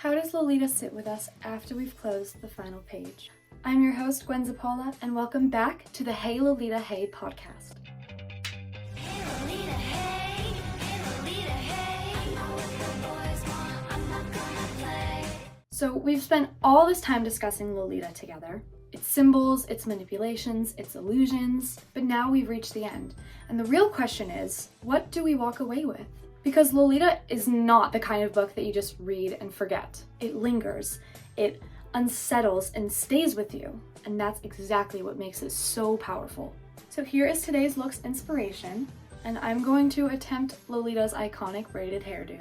How does Lolita sit with us after we've closed the final page? I'm your host, Gwen Zapola, and welcome back to the Hey Lolita Hey podcast. Hey Lolita, hey, hey Lolita, hey, I know what the boys want, I'm not gonna play. So we've spent all this time discussing Lolita together. Its symbols, its manipulations, its illusions, but now we've reached the end. And the real question is, what do we walk away with? Because Lolita is not the kind of book that you just read and forget. It lingers, it unsettles and stays with you, and that's exactly what makes it so powerful. So here is today's look's inspiration, and I'm going to attempt Lolita's iconic braided hairdo.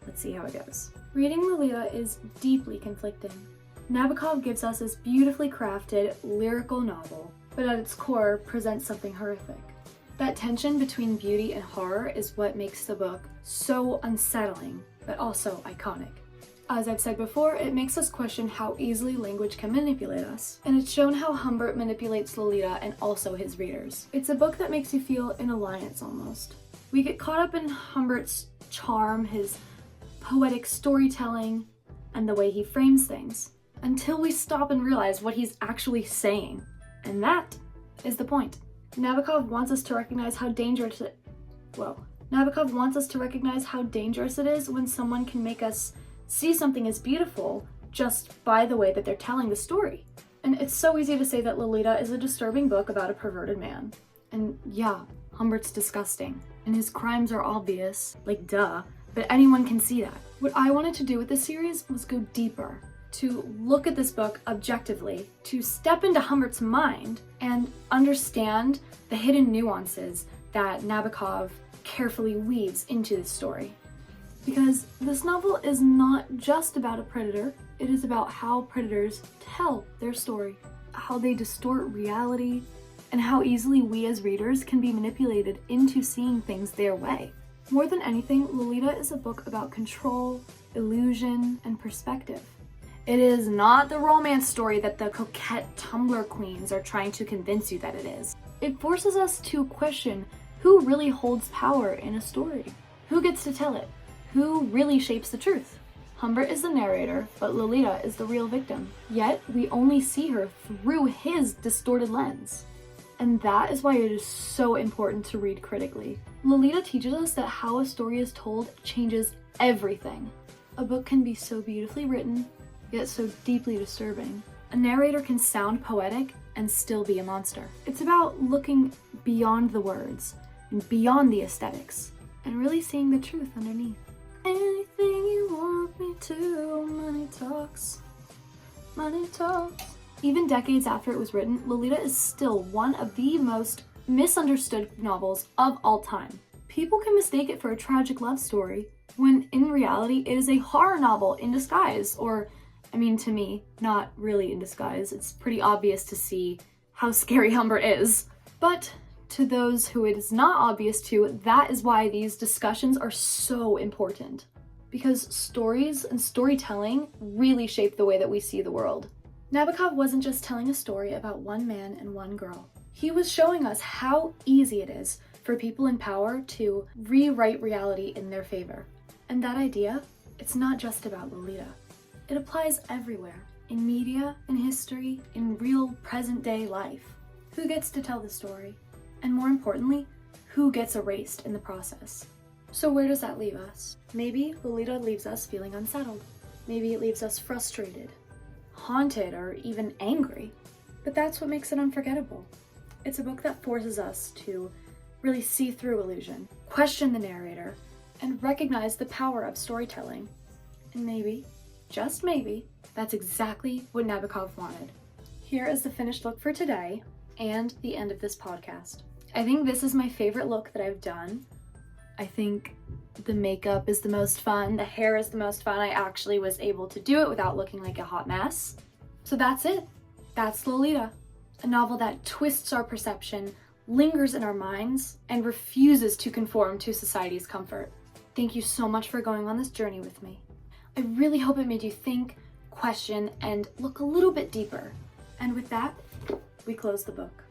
Let's see how it goes. Reading Lolita is deeply conflicting. Nabokov gives us this beautifully crafted, lyrical novel, but at its core presents something horrific. That tension between beauty and horror is what makes the book so unsettling, but also iconic. As I've said before, it makes us question how easily language can manipulate us, and it's shown how Humbert manipulates Lolita and also his readers. It's a book that makes you feel in alliance almost. We get caught up in Humbert's charm, his poetic storytelling, and the way he frames things, until we stop and realize what he's actually saying. And that is the point. Nabokov wants us to recognize how dangerous it is when someone can make us see something as beautiful just by the way that they're telling the story. And it's so easy to say that Lolita is a disturbing book about a perverted man. And yeah, Humbert's disgusting, and his crimes are obvious, like duh, but anyone can see that. What I wanted to do with this series was go deeper, to look at this book objectively, to step into Humbert's mind and understand the hidden nuances that Nabokov carefully weaves into this story. Because this novel is not just about a predator, it is about how predators tell their story, how they distort reality, and how easily we as readers can be manipulated into seeing things their way. More than anything, Lolita is a book about control, illusion, and perspective. It is not the romance story that the coquette Tumblr queens are trying to convince you that it is. It forces us to question who really holds power in a story. Who gets to tell it? Who really shapes the truth? Humbert is the narrator, but Lolita is the real victim. Yet, we only see her through his distorted lens. And that is why it is so important to read critically. Lolita teaches us that how a story is told changes everything. A book can be so beautifully written, yet so deeply disturbing. A narrator can sound poetic and still be a monster. It's about looking beyond the words and beyond the aesthetics and really seeing the truth underneath. Anything you want me to, money talks, money talks. Even decades after it was written, Lolita is still one of the most misunderstood novels of all time. People can mistake it for a tragic love story, when in reality it is a horror novel in disguise, or to me, not really in disguise. It's pretty obvious to see how scary Humbert is. But to those who it is not obvious to, that is why these discussions are so important. Because stories and storytelling really shape the way that we see the world. Nabokov wasn't just telling a story about one man and one girl. He was showing us how easy it is for people in power to rewrite reality in their favor. And that idea, it's not just about Lolita. It applies everywhere, in media, in history, in real present-day life. Who gets to tell the story? And more importantly, who gets erased in the process? So where does that leave us? Maybe Lolita leaves us feeling unsettled. Maybe it leaves us frustrated, haunted, or even angry. But that's what makes it unforgettable. It's a book that forces us to really see through illusion, question the narrator, and recognize the power of storytelling. And maybe, just maybe, that's exactly what Nabokov wanted. Here is the finished look for today and the end of this podcast. I think this is my favorite look that I've done. I think the makeup is the most fun, the hair is the most fun. I actually was able to do it without looking like a hot mess. So that's it. That's Lolita, a novel that twists our perception, lingers in our minds, and refuses to conform to society's comfort. Thank you so much for going on this journey with me. I really hope it made you think, question, and look a little bit deeper. And with that, we close the book.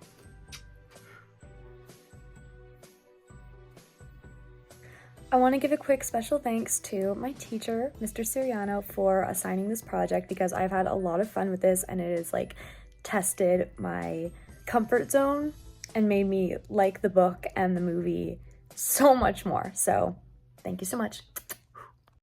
I want to give a quick special thanks to my teacher, Mr. Siriano, for assigning this project because I've had a lot of fun with this and it has like tested my comfort zone and made me like the book and the movie so much more. So thank you so much.